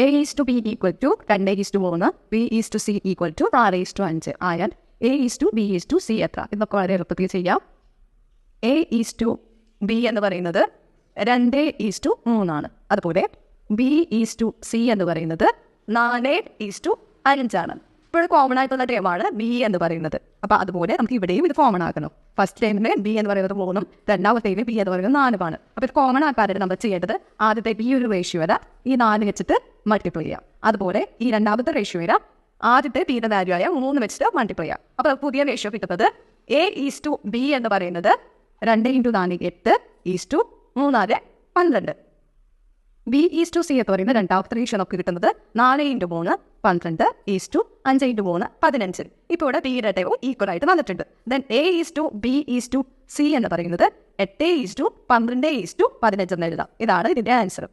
A is to B equal to 2:3, B is to C equal to 6:5 ആയാൽ A is to B is to C എത്ര? ഇതൊക്കെ വളരെ എളുപ്പത്തിൽ ചെയ്യാം. A is to B എന്ന് പറയുന്നത് 2:3 ആണ്. അതുപോലെ B ഈസ് ടു സി എന്ന് പറയുന്നത് 4:5 ആണ്. ഇപ്പോഴും കോമൺ ആയിട്ടുള്ള ടേമാണ് ബി എന്ന് പറയുന്നത്. അപ്പോൾ അതുപോലെ നമുക്ക് ഇവിടെയും ഇത് കോമൺ ആക്കണം. ഫസ്റ്റ് ടൈമിന് ബി എന്ന് പറയുന്നത് 3, രണ്ടാമത്തേന് ബി എന്ന് പറയുന്നത് 4 അപ്പോൾ ഇത് കോമൺ ആക്കാനായിട്ട് നമ്മൾ ചെയ്യേണ്ടത് ആദ്യത്തെ ബി ഒരു റേഷ്യോ വരാം, ഈ 4 വെച്ചിട്ട് മൾട്ടിപ്ലൈ ചെയ്യാം. അതുപോലെ ഈ രണ്ടാമത്തെ റേഷ്യോ വരാം, ആദ്യത്തെ ബിയുടെ വാല്യൂ ആയ 3 വെച്ചിട്ട് മൾട്ടിപ്ലൈ ചെയ്യാം. അപ്പോൾ പുതിയ റേഷ്യോ കിട്ടുന്നത് A ഈസ് ടു ബി എന്ന് പറയുന്നത് 2 × 4 8 is to 3 12. B is to C എന്ന് പറയുന്നത് രണ്ടാമത്തെ റേഷ്യോ നമുക്ക് കിട്ടുന്നത് 4 × 3 12 ഈസ് ടു 5 × 3 15. ഇപ്പോൾ ഇവിടെ ബിയുടെ ടൈം ഈക്വൽ ആയിട്ട് വന്നിട്ടുണ്ട്. Then A is to B is to C എന്ന് പറയുന്നത് 8 ഈസ് ടു 12 ഈസ് ടു 15 എന്ന് എഴുതാം. ഇതാണ് ഇതിൻ്റെ ആൻസർ.